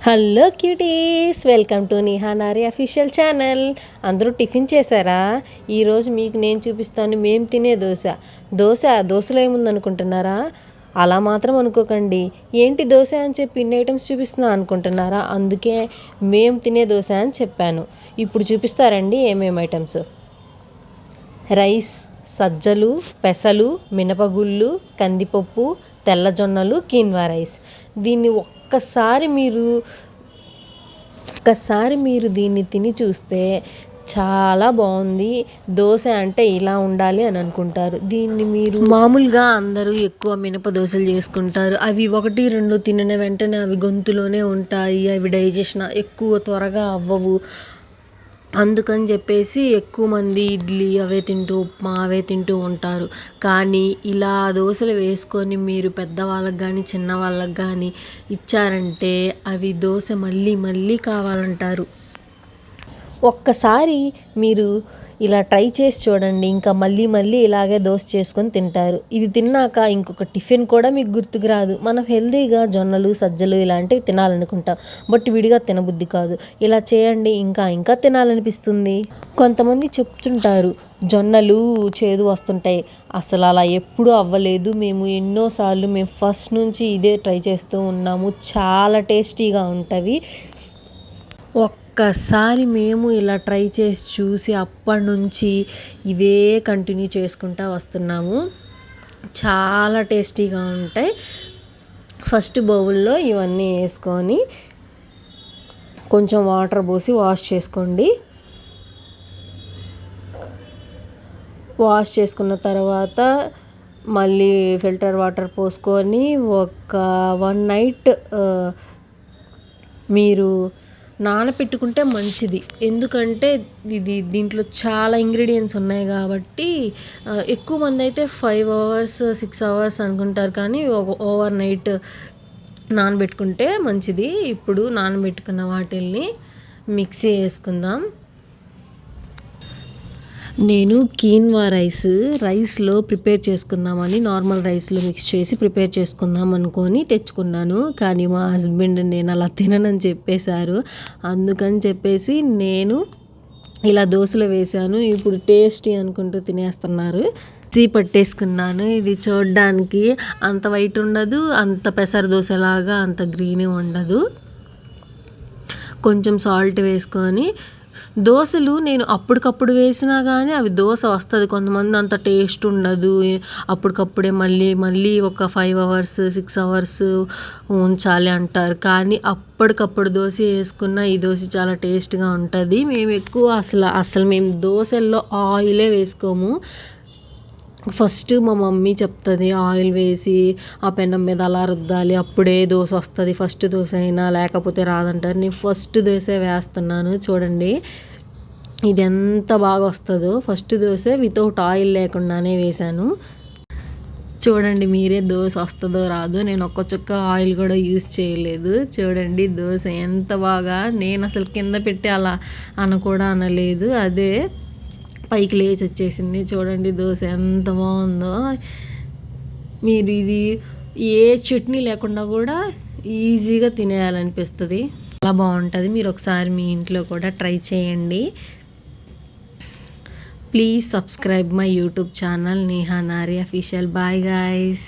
Hello cuties, welcome to Niha Nari official channel. అందరూ tiffin చేశారా? ఈరోజు మీకు నేను చూపిస్తాను మేము తినే దోశలో ఏముందనుకుంటున్నారా? అలా మాత్రం అనుకోకండి. ఏంటి దోశ అని చెప్పి ఇన్ని ఐటమ్స్ చూపిస్తున్నా అనుకుంటున్నారా? అందుకే మేము తినే దోశ అని చెప్పాను. ఇప్పుడు చూపిస్తారండి ఏమేమి ఐటమ్స్. రైస్, సజ్జలు, పెసలు, మినపగుళ్ళు, కందిపప్పు, తెల్లజొన్నలు, కీన్వా రైస్. దీన్ని ఒక్కసారి మీరు దీన్ని తిని చూస్తే చాలా బాగుంది, దోశ అంటే ఇలా ఉండాలి అని అనుకుంటారు. దీన్ని మీరు మామూలుగా అందరూ ఎక్కువ మినప దోశలు చేసుకుంటారు. అవి 1-2 తినిన వెంటనే అవి గొంతులోనే ఉంటాయి. అవి డైజెషన్ ఎక్కువ త్వరగా అవ్వవు. అందుకని చెప్పేసి ఎక్కువ మంది ఇడ్లీ అవే తింటూ, ఉప్మా అవే తింటూ ఉంటారు. కానీ ఇలా దోశలు వేసుకొని మీరు పెద్దవాళ్ళకి కానీ చిన్నవాళ్ళకి కానీ ఇచ్చారంటే అవి దోశ మళ్ళీ మళ్ళీ కావాలంటారు. ఒక్కసారి మీరు ఇలా ట్రై చేసి చూడండి, ఇంకా మళ్ళీ మళ్ళీ ఇలాగే దోశ చేసుకొని తింటారు. ఇది తిన్నాక ఇంకొక టిఫిన్ కూడా మీకు గుర్తుకు రాదు. మనం హెల్తీగా జొన్నలు, సజ్జలు ఇలాంటివి తినాలనుకుంటాం, బట్ విడిగా తినబుద్ధి కాదు. ఇలా చేయండి, ఇంకా ఇంకా తినాలనిపిస్తుంది. కొంతమంది చెప్తుంటారు జొన్నలు చేదు వస్తుంటాయి. అసలు అలా ఎప్పుడూ అవ్వలేదు. మేము ఫస్ట్ నుంచి ఇదే ట్రై చేస్తూ ఉన్నాము. చాలా టేస్టీగా ఉంటవి. ఒక్కసారి మేము ఇలా ట్రై చేసి చూసి అప్పటి నుంచి ఇవే కంటిన్యూ చేసుకుంటూ వస్తున్నాము. చాలా టేస్టీగా ఉంటాయి. ఫస్ట్ బౌల్లో ఇవన్నీ వేసుకొని కొంచెం వాటర్ పోసి వాష్ చేసుకోండి. వాష్ చేసుకున్న తర్వాత మళ్ళీ ఫిల్టర్ వాటర్ పోసుకొని ఒక 1 నైట్ మీరు నానపెట్టుకుంటే మంచిది. ఎందుకంటే దీంట్లో చాలా ఇంగ్రీడియంట్స్ ఉన్నాయి కాబట్టి. ఎక్కువ మంది అయితే 5 అవర్స్ 6 అవర్స్ అనుకుంటారు, కానీ ఓవర్ నైట్ నానబెట్టుకుంటే మంచిది. ఇప్పుడు నానబెట్టుకున్న వాటిల్ని మిక్సీ వేసుకుందాం. నేను కీన్వా రైస్లో ప్రిపేర్ చేసుకుందామని నార్మల్ రైస్లో మిక్స్ చేసి ప్రిపేర్ చేసుకుందాం అనుకొని తెచ్చుకున్నాను. కానీ మా హస్బెండ్ నేను అలా తిననని చెప్పేశారు. అందుకని చెప్పేసి నేను ఇలా దోశలో వేశాను. ఇప్పుడు టేస్టీ అనుకుంటూ తినేస్తున్నారు. పట్టేసుకున్నాను. ఇది చూడడానికి అంత వైట్ ఉండదు, అంత పెసర దోశలాగా అంత గ్రీన్ ఉండదు. కొంచెం సాల్ట్ వేసుకొని దోశలు నేను అప్పటికప్పుడు వేసినా కానీ అవి దోశ వస్తుంది. కొంతమంది అంత టేస్ట్ ఉండదు, అప్పటికప్పుడే మళ్ళీ ఒక 5 అవర్స్ 6 అవర్స్ ఉంచాలి అంటారు. కానీ అప్పటికప్పుడు దోశ వేసుకున్న ఈ దోశ చాలా టేస్ట్గా ఉంటుంది. మేము ఎక్కువ అసలు మేము దోశల్లో ఆయిలే వేసుకోము. ఫస్ట్ మా మమ్మీ చెప్తుంది ఆయిల్ వేసి ఆ పెనం మీద అలా రుద్దాలి, అప్పుడే దోశ వస్తుంది. ఫస్ట్ దోశ అయినా లేకపోతే రాదంటారు. నేను ఫస్ట్ దోశ వేస్తున్నాను. చూడండి ఇది ఎంత బాగా వస్తుందో. ఫస్ట్ దోశ వితౌట్ ఆయిల్ లేకుండానే వేశాను. చూడండి మీరే దోశ వస్తుందో రాదో. నేను ఒక్క చుక్క ఆయిల్ కూడా యూజ్ చేయలేదు. చూడండి దోశ ఎంత బాగా, నేను అసలు కింద పెట్టి అలా కూడా అనలేదు, అదే పైకి లేచి వచ్చేసింది. చూడండి దోశ ఎంత బాగుందో. మీరు ఇది ఏ చట్నీ లేకుండా కూడా ఈజీగా తినేయాలనిపిస్తుంది. చాలా బాగుంటుంది. మీరు ఒకసారి మీ ఇంట్లో కూడా ట్రై చేయండి. Please subscribe my YouTube channel Niha Nari official. Bye guys.